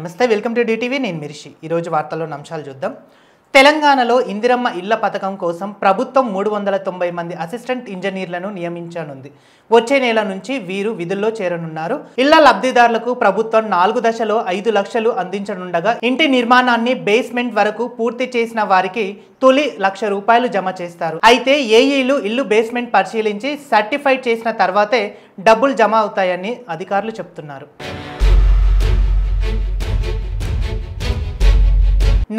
నమస్తే, welcome to DTV. నేను మిర్షి. ఈరోజు వార్తల్లోని అంశాలు చూద్దాం. తెలంగాణలో ఇందిరమ్మ ఇళ్ల పథకం కోసం ప్రభుత్వం 390 మంది అసిస్టెంట్ ఇంజనీర్లను నియమించనుంది. వచ్చే నెల నుంచి వీరు విధుల్లో చేరనున్నారు. ఇళ్ల లబ్ధిదారులకు ప్రభుత్వం 4 దశలో 5 లక్షలు అందించనుండగా ఇంటి నిర్మాణాన్ని బేస్మెంట్ వరకు పూర్తి చేసిన వారికి తొలి ₹1,00,000 జమ చేస్తారు. అయితే ఏఈలు ఇల్లు బేస్మెంట్ పరిశీలించి సర్టిఫైడ్ చేసిన తర్వాతే డబ్బులు జమ అవుతాయని అధికారులు చెబుతున్నారు.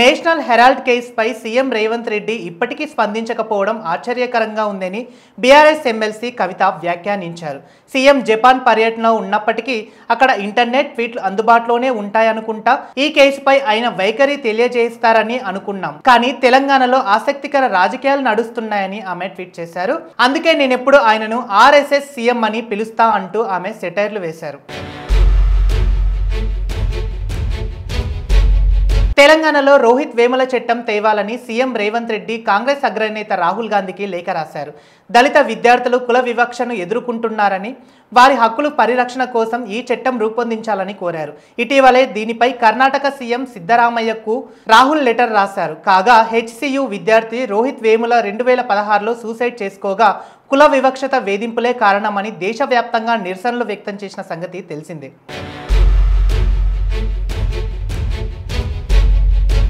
నేషనల్ హెరాల్డ్ కేసుపై సీఎం రేవంత్ రెడ్డి ఇప్పటికీ స్పందించకపోవడం ఆశ్చర్యకరంగా ఉందని బీఆర్ఎస్ ఎమ్మెల్సీ కవిత వ్యాఖ్యానించారు. సీఎం జపాన్ పర్యటనలో ఉన్నప్పటికీ అక్కడ ఇంటర్నెట్ ట్వీట్లు అందుబాటులోనే ఉంటాయనుకుంటా. ఈ కేసుపై ఆయన వైఖరి తెలియజేస్తారని అనుకున్నాం, కానీ తెలంగాణలో ఆసక్తికర రాజకీయాలు నడుస్తున్నాయని ఆమె ట్వీట్ చేశారు. అందుకే నేనెప్పుడు ఆయనను ఆర్ఎస్ఎస్ సీఎం అని పిలుస్తా అంటూ ఆమె సెటైర్లు వేశారు. తెలంగాణలో రోహిత్ వేముల చట్టం తేవాలని సీఎం రేవంత్ రెడ్డి కాంగ్రెస్ అగ్రనేత రాహుల్ గాంధీకి లేఖ రాశారు. దళిత విద్యార్థులు కుల వివక్షను ఎదుర్కొంటున్నారని, వారి హక్కుల పరిరక్షణ కోసం ఈ చట్టం రూపొందించాలని కోరారు. ఇటీవలే దీనిపై కర్ణాటక సీఎం సిద్ధరామయ్యకు రాహుల్ లెటర్ రాశారు. కాగా హెచ్సియు విద్యార్థి రోహిత్ వేముల 2016లో సూసైడ్ చేసుకోగా కుల వివక్షత వేధింపులే కారణమని దేశవ్యాప్తంగా నిరసనలు వ్యక్తం చేసిన సంగతి తెలిసిందే.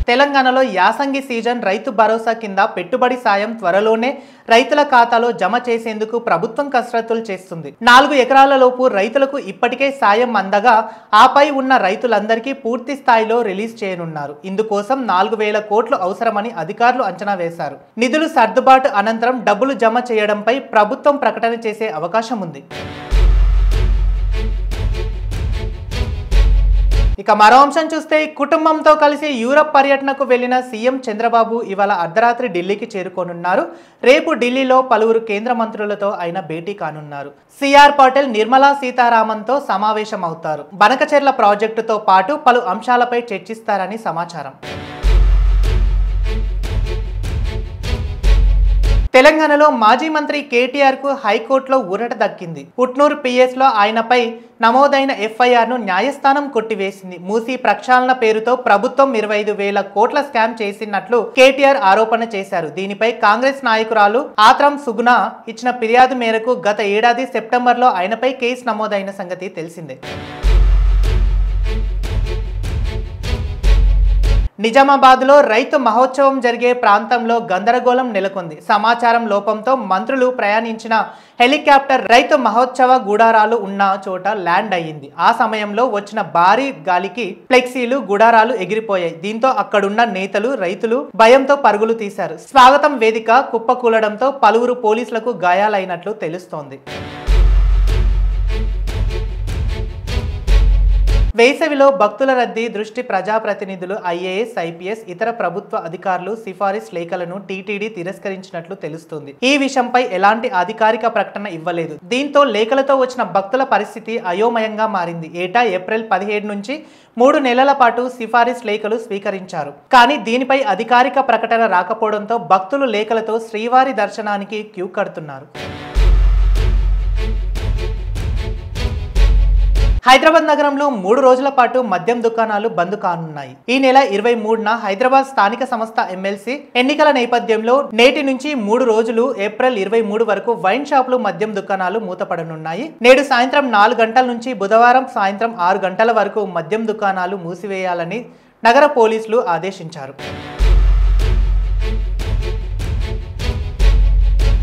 తెలంగాణలో యాసంగి సీజన్ రైతు భరోసా కింద పెట్టుబడి సాయం త్వరలోనే రైతుల ఖాతాలో జమ చేసేందుకు ప్రభుత్వం కసరత్తులు చేస్తుంది. 4 ఎకరాల లోపు రైతులకు ఇప్పటికే సాయం అందగా ఆపై ఉన్న రైతులందరికీ పూర్తి స్థాయిలో రిలీజ్ చేయనున్నారు. ఇందుకోసం 4,000 కోట్లు అవసరమని అధికారులు అంచనా వేశారు. నిధులు సర్దుబాటు అనంతరం డబ్బులు జమ చేయడంపై ప్రభుత్వం ప్రకటన చేసే అవకాశం ఉంది. ఇక మరో అంశం చూస్తే, కుటుంబంతో కలిసి యూరప్ పర్యటనకు వెళ్లిన సీఎం చంద్రబాబు ఇవాళ అర్ధరాత్రి ఢిల్లీకి చేరుకోనున్నారు. రేపు ఢిల్లీలో పలువురు కేంద్ర మంత్రులతో ఆయన భేటీ కానున్నారు. సిఆర్ పాటిల్, నిర్మలా సీతారామన్తో సమావేశం అవుతారు. బనకచెర్ల ప్రాజెక్టుతో పాటు పలు అంశాలపై చర్చిస్తారని సమాచారం. తెలంగాణలో మాజీ మంత్రి కేటీఆర్ కు హైకోర్టులో ఊరట దక్కింది. పుట్నూరు పిఎస్లో ఆయనపై నమోదైన ఎఫ్ఐఆర్ను న్యాయస్థానం కొట్టివేసింది. మూసీ ప్రక్షాళన పేరుతో ప్రభుత్వం 25,000 కోట్ల స్కామ్ చేసినట్లు కేటీఆర్ ఆరోపణ చేశారు. దీనిపై కాంగ్రెస్ నాయకురాలు ఆత్రం సుగుణ ఇచ్చిన ఫిర్యాదు మేరకు గత ఏడాది సెప్టెంబర్లో ఆయనపై కేసు నమోదైన సంగతి తెలిసిందే. నిజామాబాద్లో రైతు మహోత్సవం జరిగే ప్రాంతంలో గందరగోళం నెలకొంది. సమాచారం లోపంతో మంత్రులు ప్రయాణించిన హెలికాప్టర్ రైతు మహోత్సవ గుడారాలు ఉన్న చోట ల్యాండ్ అయ్యింది. ఆ సమయంలో వచ్చిన భారీ గాలికి ఫ్లెక్సీలు, గుడారాలు ఎగిరిపోయాయి. దీంతో అక్కడున్న నేతలు, రైతులు భయంతో పరుగులు తీశారు. స్వాగతం వేదిక కుప్పకూలడంతో పలువురు పోలీసులకు గాయాలైనట్లు తెలుస్తోంది. వేసవిలో భక్తుల రద్దీ దృష్టి ప్రజాప్రతినిధులు, ఐఏఎస్, ఐపీఎస్, ఇతర ప్రభుత్వ అధికారులు సిఫారసు లేఖలను టీటీడీ తిరస్కరించినట్లు తెలుస్తుంది. ఈ విషయంపై ఎలాంటి అధికారిక ప్రకటన ఇవ్వలేదు. దీంతో లేఖలతో వచ్చిన భక్తుల పరిస్థితి అయోమయంగా మారింది. ఏటా ఏప్రిల్ 17 నుంచి 3 నెలల పాటు సిఫారసు లేఖలు స్వీకరించారు. కానీ దీనిపై అధికారిక ప్రకటన రాకపోవడంతో భక్తులు లేఖలతో శ్రీవారి దర్శనానికి క్యూ కడుతున్నారు. హైదరాబాద్ నగరంలో 3 రోజుల పాటు మద్యం దుకాణాలు బంద్ కానున్నాయి. ఈ నెల 23న హైదరాబాద్ స్థానిక సంస్థ ఎమ్మెల్సీ ఎన్నికల నేపథ్యంలో నేటి నుంచి 3 రోజులు ఏప్రిల్ 23 వరకు వైన్ షాపులు, మద్యం దుకాణాలు మూతపడనున్నాయి. నేడు సాయంత్రం 4 గంటల నుంచి బుధవారం సాయంత్రం 6 గంటల వరకు మద్యం దుకాణాలు మూసివేయాలని నగర పోలీసులు ఆదేశించారు.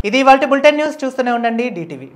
ఇది ఇవాల్టి బులెటిన్ న్యూస్. చూస్తూనే ఉండండి డిటీవీ.